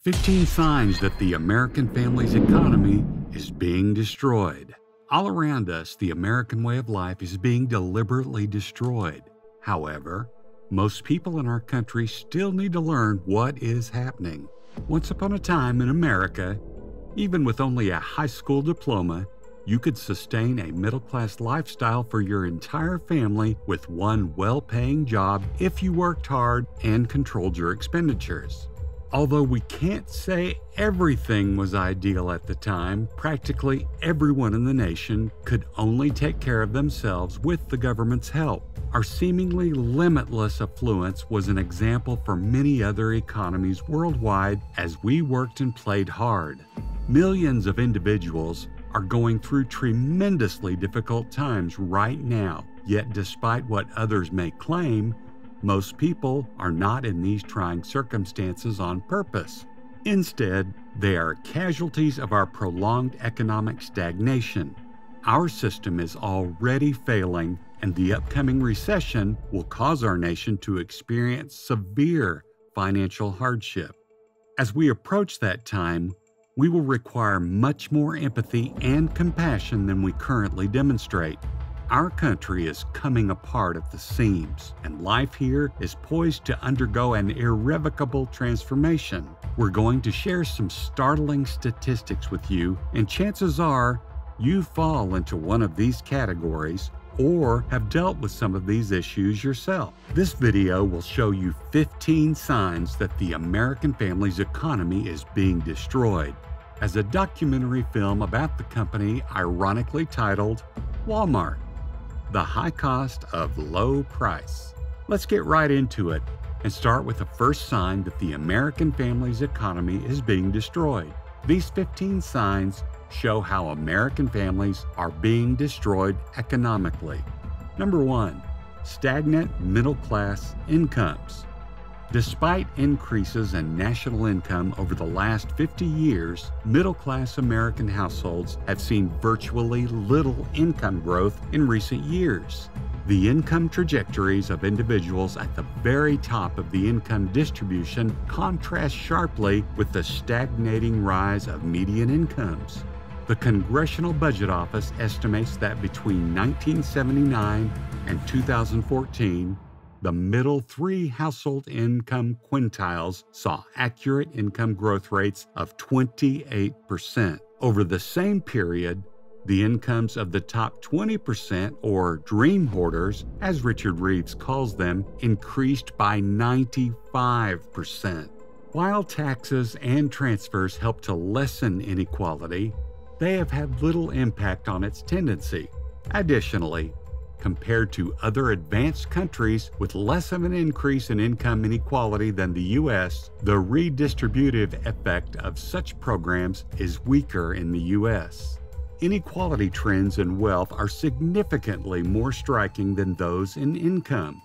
15 signs that the American family's economy is being destroyed. All around us, the American way of life is being deliberately destroyed. However, most people in our country still need to learn what is happening. Once upon a time in America, even with only a high school diploma, you could sustain a middle-class lifestyle for your entire family with one well-paying job if you worked hard and controlled your expenditures. Although we can't say everything was ideal at the time, practically everyone in the nation could only take care of themselves with the government's help. Our seemingly limitless affluence was an example for many other economies worldwide as we worked and played hard. Millions of individuals are going through tremendously difficult times right now, yet despite what others may claim, most people are not in these trying circumstances on purpose. Instead, they are casualties of our prolonged economic stagnation. Our system is already failing, and the upcoming recession will cause our nation to experience severe financial hardship. As we approach that time, we will require much more empathy and compassion than we currently demonstrate. Our country is coming apart at the seams, and life here is poised to undergo an irrevocable transformation. We're going to share some startling statistics with you, and chances are you fall into one of these categories or have dealt with some of these issues yourself. This video will show you 15 signs that the American family's economy is being destroyed, as a documentary film about the company ironically titled Walmart: The High Cost of Low Price. Let's get right into it and start with the first sign that the American family's economy is being destroyed. These 15 signs show how American families are being destroyed economically. Number 1, stagnant middle-class incomes. Despite increases in national income over the last 50 years, middle-class American households have seen virtually little income growth in recent years. The income trajectories of individuals at the very top of the income distribution contrast sharply with the stagnating rise of median incomes. The Congressional Budget Office estimates that between 1979 and 2014, the middle three household income quintiles saw accurate income growth rates of 28%. Over the same period, the incomes of the top 20%, or dream hoarders, as Richard Reeves calls them, increased by 95%. While taxes and transfers help to lessen inequality, they have had little impact on its tendency. Additionally, compared to other advanced countries with less of an increase in income inequality than the U.S., the redistributive effect of such programs is weaker in the U.S. Inequality trends in wealth are significantly more striking than those in income.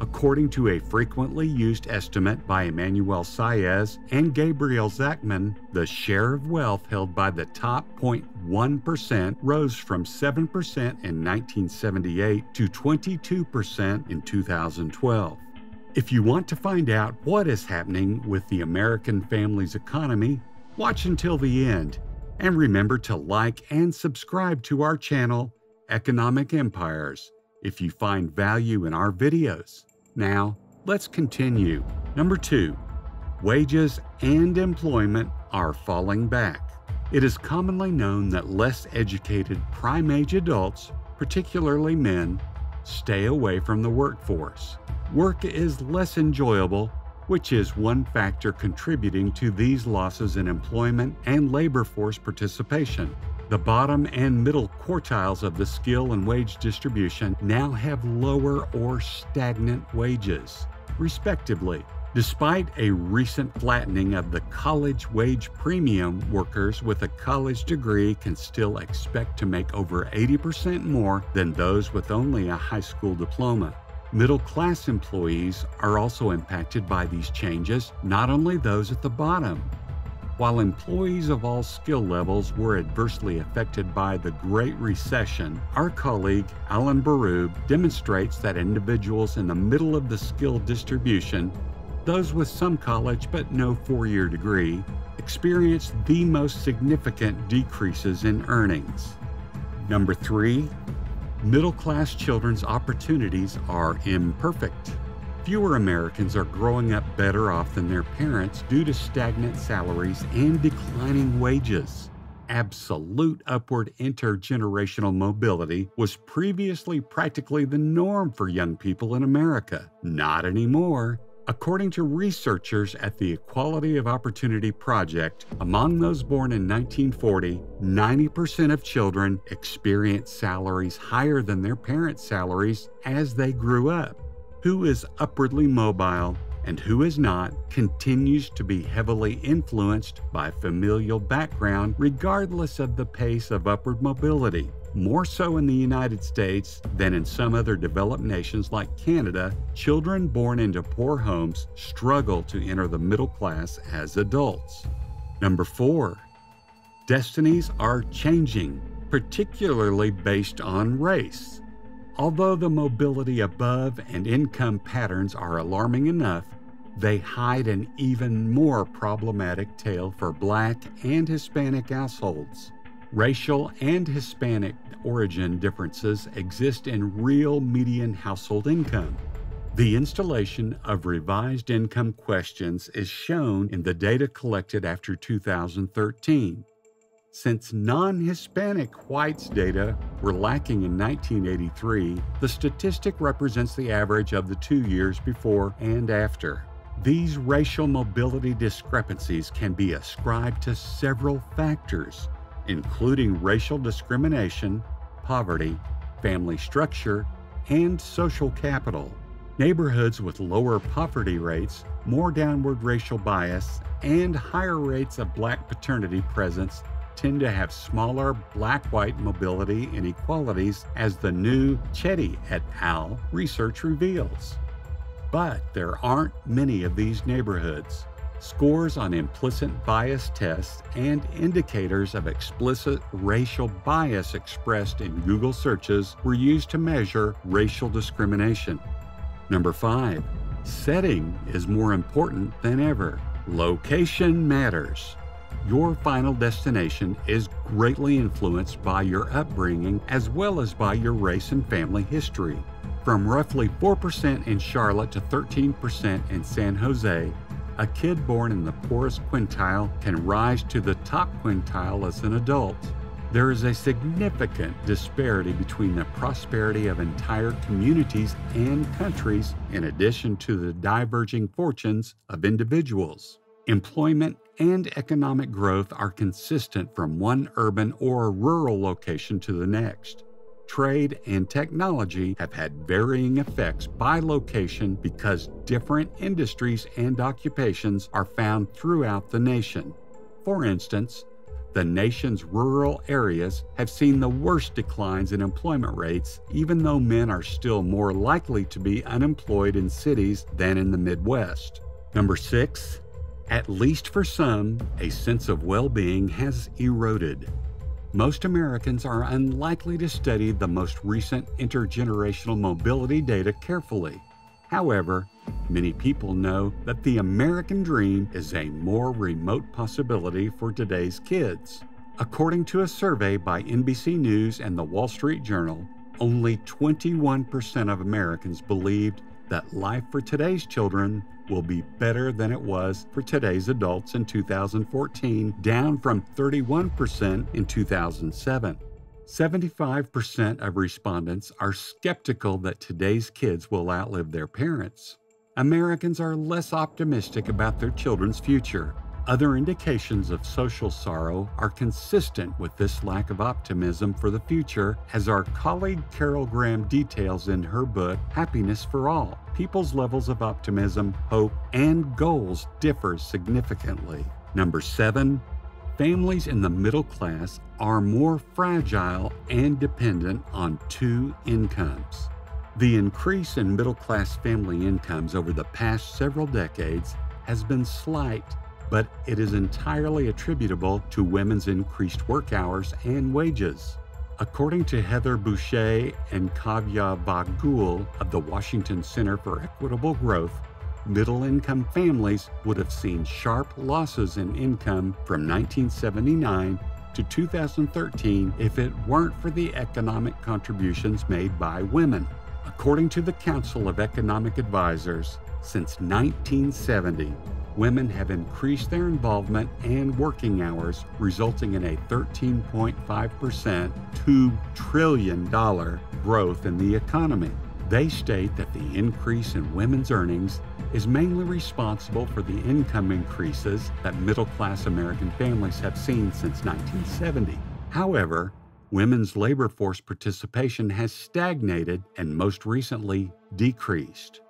According to a frequently used estimate by Emmanuel Saez and Gabriel Zachman, the share of wealth held by the top 0.1% rose from 7% in 1978 to 22% in 2012. If you want to find out what is happening with the American family's economy, watch until the end, and remember to like and subscribe to our channel, Economic Empires, if you find value in our videos. Now, let's continue. Number 2, wages and employment are falling back. It is commonly known that less educated prime-age adults, particularly men, stay away from the workforce. Work is less enjoyable, which is one factor contributing to these losses in employment and labor force participation. The bottom and middle quartiles of the skill and wage distribution now have lower or stagnant wages, respectively. Despite a recent flattening of the college wage premium, workers with a college degree can still expect to make over 80% more than those with only a high school diploma. Middle-class employees are also impacted by these changes, not only those at the bottom. While employees of all skill levels were adversely affected by the Great Recession, our colleague Alan Barub demonstrates that individuals in the middle of the skill distribution Those with some college but no four-year degree experienced the most significant decreases in earnings. Number 3, middle-class children's opportunities are imperfect. Fewer Americans are growing up better off than their parents due to stagnant salaries and declining wages. Absolute upward intergenerational mobility was previously practically the norm for young people in America. Not anymore. According to researchers at the Equality of Opportunity Project, among those born in 1940, 90% of children experienced salaries higher than their parents' salaries as they grew up. Who is upwardly mobile and who is not continues to be heavily influenced by familial background regardless of the pace of upward mobility. More so in the United States than in some other developed nations like Canada, children born into poor homes struggle to enter the middle class as adults. Number 4, destinies are changing, particularly based on race. Although the mobility above and income patterns are alarming enough, they hide an even more problematic tale for Black and Hispanic households. Racial and Hispanic origin differences exist in real median household income. The installation of revised income questions is shown in the data collected after 2013. Since non-Hispanic whites data were lacking in 1983, the statistic represents the average of the 2 years before and after. These racial mobility discrepancies can be ascribed to several factors, including racial discrimination, poverty, family structure, and social capital. Neighborhoods with lower poverty rates, more downward racial bias, and higher rates of Black paternity presence tend to have smaller Black-white mobility inequalities, as the new Chetty et al. Research reveals. But there aren't many of these neighborhoods. Scores on implicit bias tests and indicators of explicit racial bias expressed in Google searches were used to measure racial discrimination. Number 5, setting is more important than ever. Location matters. Your final destination is greatly influenced by your upbringing as well as by your race and family history. From roughly 4% in Charlotte to 13% in San Jose, a kid born in the poorest quintile can rise to the top quintile as an adult. There is a significant disparity between the prosperity of entire communities and countries, in addition to the diverging fortunes of individuals. Employment and economic growth are consistent from one urban or rural location to the next. Trade and technology have had varying effects by location because different industries and occupations are found throughout the nation. For instance, the nation's rural areas have seen the worst declines in employment rates, even though men are still more likely to be unemployed in cities than in the Midwest. Number 6, at least for some, a sense of well-being has eroded. Most Americans are unlikely to study the most recent intergenerational mobility data carefully. However, many people know that the American dream is a more remote possibility for today's kids. According to a survey by NBC News and the Wall Street Journal, only 21% of Americans believed that life for today's children will be better than it was for today's adults in 2014, down from 31% in 2007. 75% of respondents are skeptical that today's kids will outlive their parents. Americans are less optimistic about their children's future. Other indications of social sorrow are consistent with this lack of optimism for the future, as our colleague Carol Graham details in her book, Happiness for All. People's levels of optimism, hope, and goals differ significantly. Number 7, families in the middle class are more fragile and dependent on 2 incomes. The increase in middle-class family incomes over the past several decades has been slight, but it is entirely attributable to women's increased work hours and wages. According to Heather Boucher and Kavya Bagul of the Washington Center for Equitable Growth, middle-income families would have seen sharp losses in income from 1979 to 2013 if it weren't for the economic contributions made by women. According to the Council of Economic Advisors, since 1970, women have increased their involvement and working hours, resulting in a 13.5% $2 trillion growth in the economy. They state that the increase in women's earnings is mainly responsible for the income increases that middle-class American families have seen since 1970. However, women's labor force participation has stagnated and most recently decreased.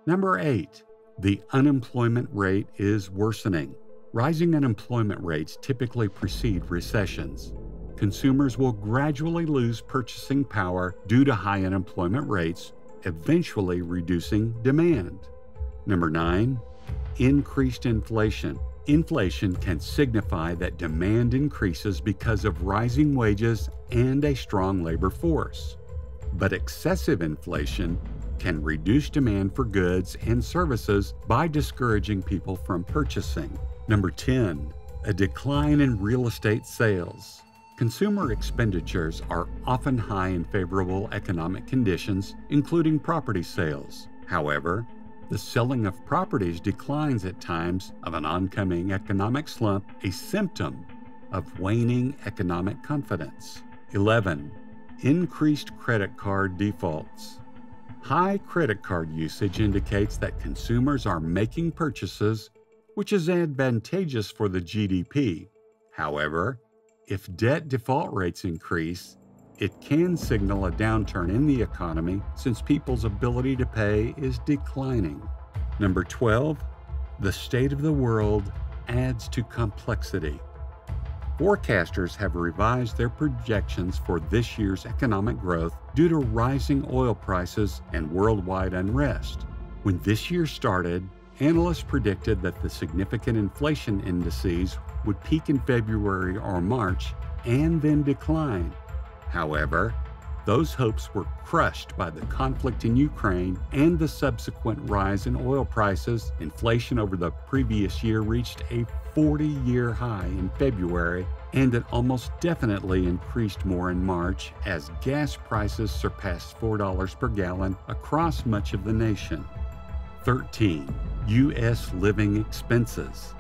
Number 8. The unemployment rate is worsening. Rising unemployment rates typically precede recessions. Consumers will gradually lose purchasing power due to high unemployment rates, eventually reducing demand. Number 9. Increased inflation. Inflation can signify that demand increases because of rising wages and a strong labor force. But excessive inflation can reduce demand for goods and services by discouraging people from purchasing. Number 10. A decline in real estate sales. Consumer expenditures are often high in favorable economic conditions, including property sales. However, the selling of properties declines at times of an oncoming economic slump, a symptom of waning economic confidence. 11. Increased credit card defaults. High credit card usage indicates that consumers are making purchases, which is advantageous for the GDP. However, if debt default rates increase, it can signal a downturn in the economy since people's ability to pay is declining. Number 12. The state of the world adds to complexity. Forecasters have revised their projections for this year's economic growth due to rising oil prices and worldwide unrest. When this year started, analysts predicted that the significant inflation indices would peak in February or March and then decline. However, those hopes were crushed by the conflict in Ukraine and the subsequent rise in oil prices. Inflation over the previous year reached a 40-year high in February, and it almost definitely increased more in March as gas prices surpassed $4 per gallon across much of the nation. 13. U.S. living expenses.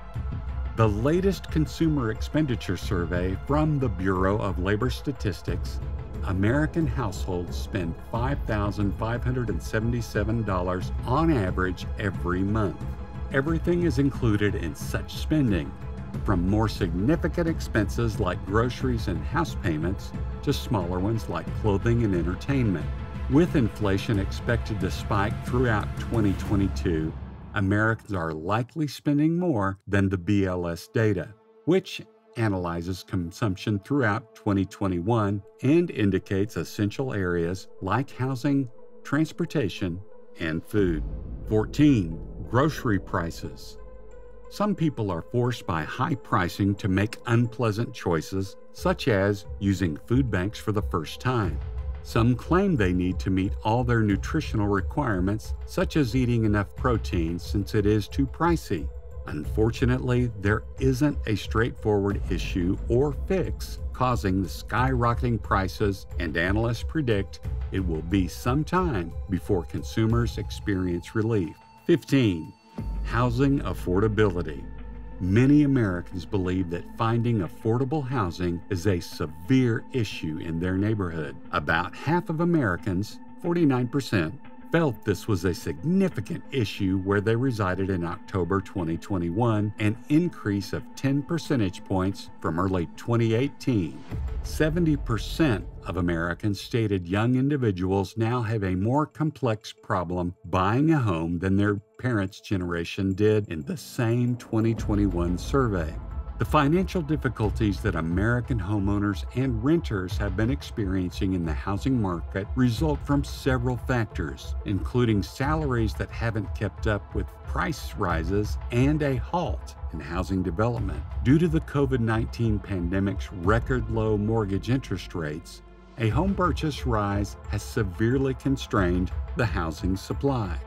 The latest consumer expenditure survey from the Bureau of Labor Statistics, American households spend $5,577 on average every month. Everything is included in such spending, from more significant expenses like groceries and house payments to smaller ones like clothing and entertainment. With inflation expected to spike throughout 2022, Americans are likely spending more than the BLS data, which analyzes consumption throughout 2021 and indicates essential areas like housing, transportation, and food. 14. Grocery prices. Some people are forced by high pricing to make unpleasant choices, such as using food banks for the first time. Some claim they need to meet all their nutritional requirements, such as eating enough protein since it is too pricey. Unfortunately, there isn't a straightforward issue or fix causing the skyrocketing prices, and analysts predict it will be some time before consumers experience relief. 15. Housing affordability. Many Americans believe that finding affordable housing is a severe issue in their neighborhood. About half of Americans, 49%, felt this was a significant issue where they resided in October 2021, an increase of 10 percentage points from early 2018. 70% of Americans stated young individuals now have a more complex problem buying a home than their parents' generation did in the same 2021 survey. The financial difficulties that American homeowners and renters have been experiencing in the housing market result from several factors, including salaries that haven't kept up with price rises and a halt in housing development. Due to the COVID-19 pandemic's record low mortgage interest rates, a home purchase rise has severely constrained the housing supply.